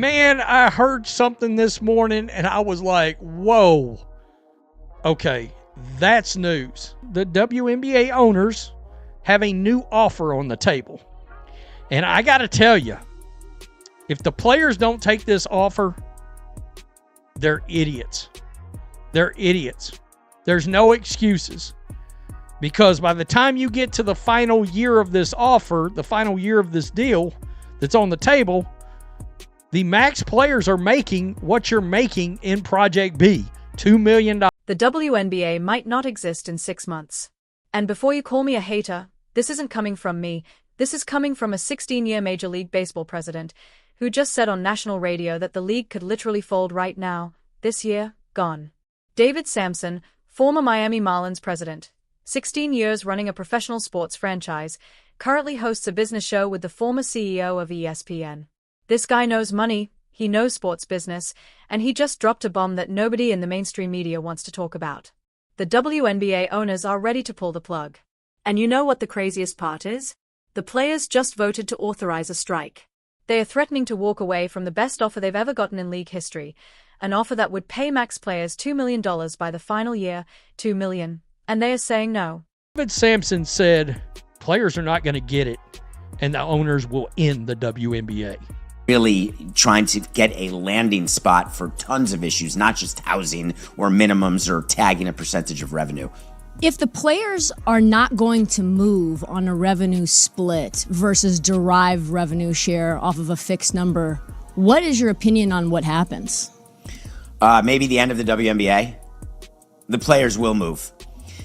Man, I heard something this morning and I was like, whoa. Okay, that's news. The WNBA owners have a new offer on the table. And I got to tell you, if the players don't take this offer, they're idiots. They're idiots. There's no excuses. Because by the time you get to the final year of this offer, the final year of this deal that's on the table, the max players are making what you're making in Project B, $2 million. The WNBA might not exist in 6 months. And before you call me a hater, this isn't coming from me. This is coming from a 16-year Major League Baseball president who just said on national radio that the league could literally fold right now, this year, gone. David Sampson, former Miami Marlins president, 16 years running a professional sports franchise, currently hosts a business show with the former CEO of ESPN. This guy knows money, he knows sports business, and he just dropped a bomb that nobody in the mainstream media wants to talk about. The WNBA owners are ready to pull the plug. And you know what the craziest part is? The players just voted to authorize a strike. They are threatening to walk away from the best offer they've ever gotten in league history, an offer that would pay max players $2 million by the final year, $2 million, and they are saying no. David Sampson said players are not going to get it, and the owners will end the WNBA. Really trying to get a landing spot for tons of issues, not just housing or minimums or tagging a percentage of revenue. If the players are not going to move on a revenue split versus derive revenue share off of a fixed number, what is your opinion on what happens? Maybe the end of the WNBA. The players will move.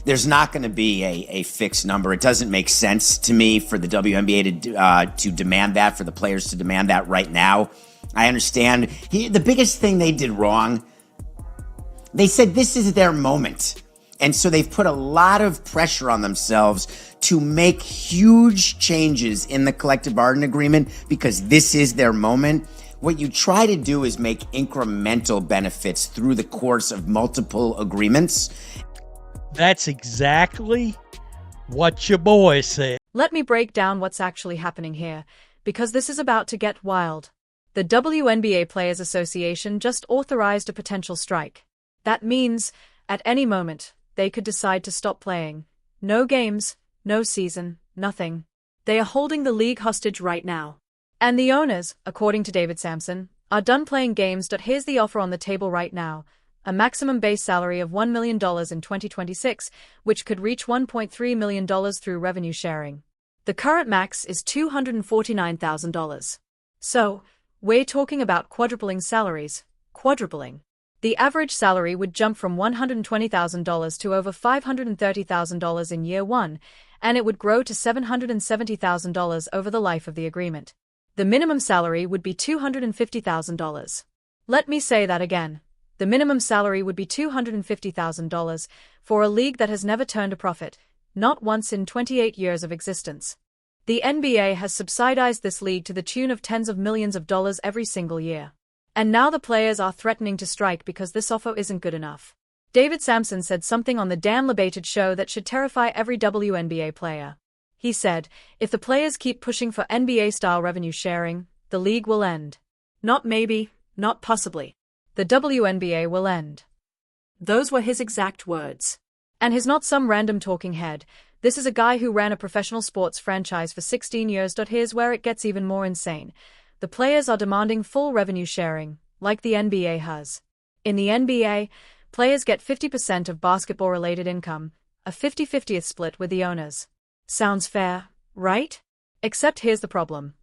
There's not going to be a fixed number. It doesn't make sense to me for the WNBA to demand that, for the players to demand that right now. I understand. The biggest thing they did wrong, they said this is their moment. And so they've put a lot of pressure on themselves to make huge changes in the collective bargaining agreement because this is their moment. What you try to do is make incremental benefits through the course of multiple agreements. That's exactly what your boy said. Let me break down what's actually happening here, because this is about to get wild. The WNBA Players Association just authorized a potential strike. That means, at any moment, they could decide to stop playing. No games, no season, nothing. They are holding the league hostage right now. And the owners, according to David Sampson, are done playing games. Here's the offer on the table right now. A maximum base salary of $1 million in 2026, which could reach $1.3 million through revenue sharing. The current max is $249,000. So, we're talking about quadrupling salaries. Quadrupling. The average salary would jump from $120,000 to over $530,000 in year one, and it would grow to $770,000 over the life of the agreement. The minimum salary would be $250,000. Let me say that again. The minimum salary would be $250,000 for a league that has never turned a profit, not once in 28 years of existence. The NBA has subsidized this league to the tune of tens of millions of dollars every single year. And now the players are threatening to strike because this offer isn't good enough. David Sampson said something on the Dan LeBaited show that should terrify every WNBA player. He said, if the players keep pushing for NBA-style revenue sharing, the league will end. Not maybe, not possibly. The WNBA will end. Those were his exact words. And he's not some random talking head. This is a guy who ran a professional sports franchise for 16 years. Here's where it gets even more insane. The players are demanding full revenue sharing, like the NBA has. In the NBA, players get 50% of basketball-related income, a 50-50 split with the owners. Sounds fair, right? Except here's the problem.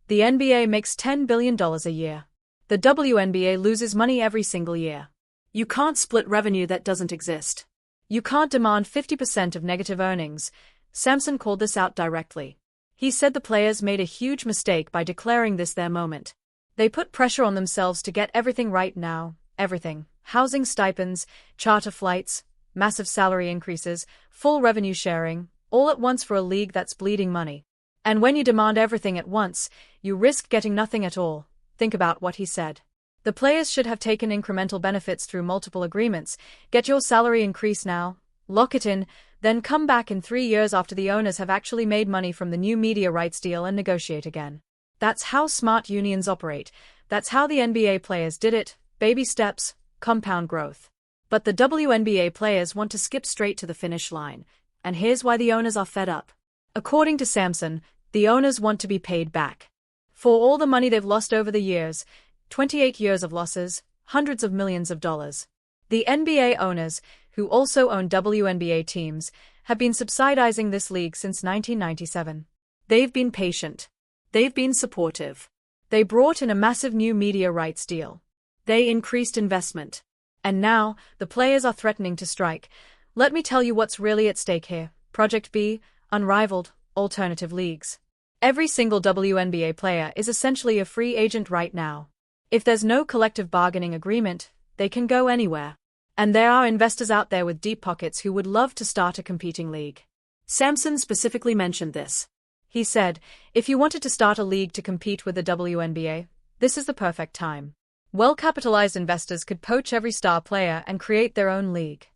The NBA makes $10 billion a year. The WNBA loses money every single year. You can't split revenue that doesn't exist. You can't demand 50% of negative earnings. Sampson called this out directly. He said the players made a huge mistake by declaring this their moment. They put pressure on themselves to get everything right now, everything. Housing stipends, charter flights, massive salary increases, full revenue sharing, all at once for a league that's bleeding money. And when you demand everything at once, you risk getting nothing at all. Think about what he said. The players should have taken incremental benefits through multiple agreements. Get your salary increase now, lock it in, then come back in 3 years after the owners have actually made money from the new media rights deal and negotiate again. That's how smart unions operate, That's how the NBA players did it: baby steps, compound growth. But the WNBA players want to skip straight to the finish line, and here's why: the owners are fed up. According to Sampson, the owners want to be paid back for all the money they've lost over the years, 28 years of losses, hundreds of millions of dollars. The NBA owners, who also own WNBA teams, have been subsidizing this league since 1997. They've been patient. They've been supportive. They brought in a massive new media rights deal. They increased investment. And now, the players are threatening to strike. Let me tell you what's really at stake here: Project B, unrivaled, alternative leagues. Every single WNBA player is essentially a free agent right now. If there's no collective bargaining agreement, they can go anywhere. And there are investors out there with deep pockets who would love to start a competing league. Sampson specifically mentioned this. He said, if you wanted to start a league to compete with the WNBA, this is the perfect time. Well-capitalized investors could poach every star player and create their own league.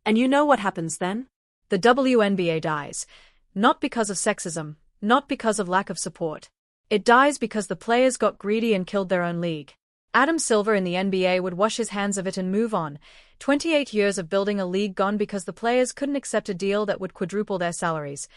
And you know what happens then? The WNBA dies. Not because of sexism, not because of lack of support. It dies because the players got greedy and killed their own league. Adam Silver in the NBA would wash his hands of it and move on. 28 years of building a league gone because the players couldn't accept a deal that would quadruple their salaries.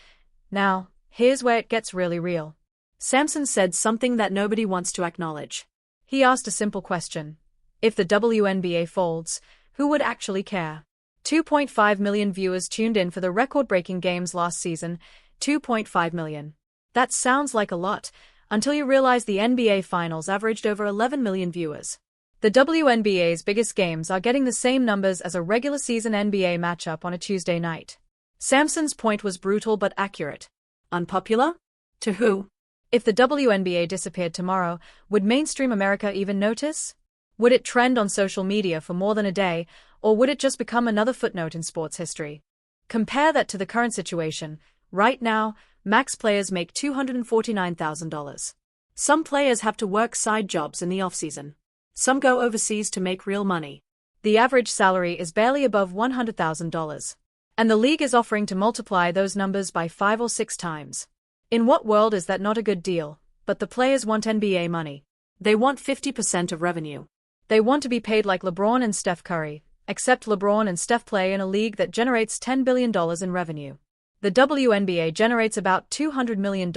Now, here's where it gets really real. Sampson said something that nobody wants to acknowledge. He asked a simple question. If the WNBA folds, who would actually care? 2.5 million viewers tuned in for the record-breaking games last season. 2.5 million. That sounds like a lot, until you realize the NBA Finals averaged over 11 million viewers. The WNBA's biggest games are getting the same numbers as a regular season NBA matchup on a Tuesday night. Sampson's point was brutal but accurate. Unpopular? To who? If the WNBA disappeared tomorrow, would mainstream America even notice? Would it trend on social media for more than a day, or would it just become another footnote in sports history? Compare that to the current situation. Right now, max players make $249,000. Some players have to work side jobs in the off-season. Some go overseas to make real money. The average salary is barely above $100,000. And the league is offering to multiply those numbers by 5 or 6 times. In what world is that not a good deal? But the players want NBA money. They want 50% of revenue. They want to be paid like LeBron and Steph Curry, except LeBron and Steph play in a league that generates $10 billion in revenue. The WNBA generates about $200 million,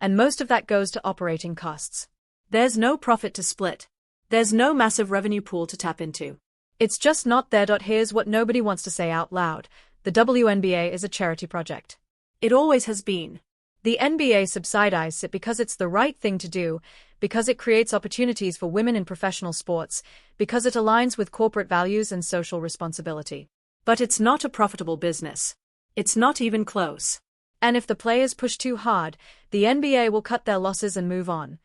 and most of that goes to operating costs. There's no profit to split. There's no massive revenue pool to tap into. It's just not there. Here's what nobody wants to say out loud. The WNBA is a charity project. It always has been. The NBA subsidizes it because it's the right thing to do, because it creates opportunities for women in professional sports, because it aligns with corporate values and social responsibility. But it's not a profitable business. It's not even close. And if the players push too hard, the NBA will cut their losses and move on.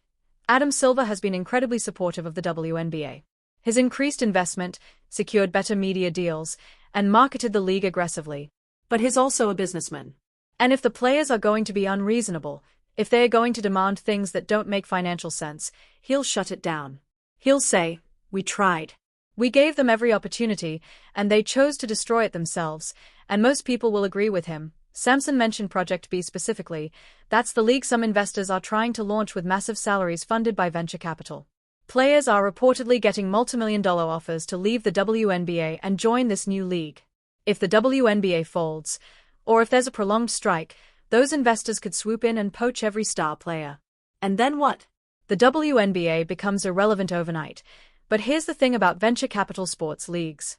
Adam Silver has been incredibly supportive of the WNBA. His increased investment, secured better media deals, and marketed the league aggressively. But he's also a businessman. And if the players are going to be unreasonable, if they're going to demand things that don't make financial sense, he'll shut it down. He'll say, "We tried. We gave them every opportunity, and they chose to destroy it themselves," and most people will agree with him. Sampson mentioned Project B specifically. That's the league some investors are trying to launch with massive salaries funded by venture capital. Players are reportedly getting multimillion-dollar offers to leave the WNBA and join this new league. If the WNBA folds, or if there's a prolonged strike, those investors could swoop in and poach every star player. And then what? The WNBA becomes irrelevant overnight. But here's the thing about venture capital sports leagues.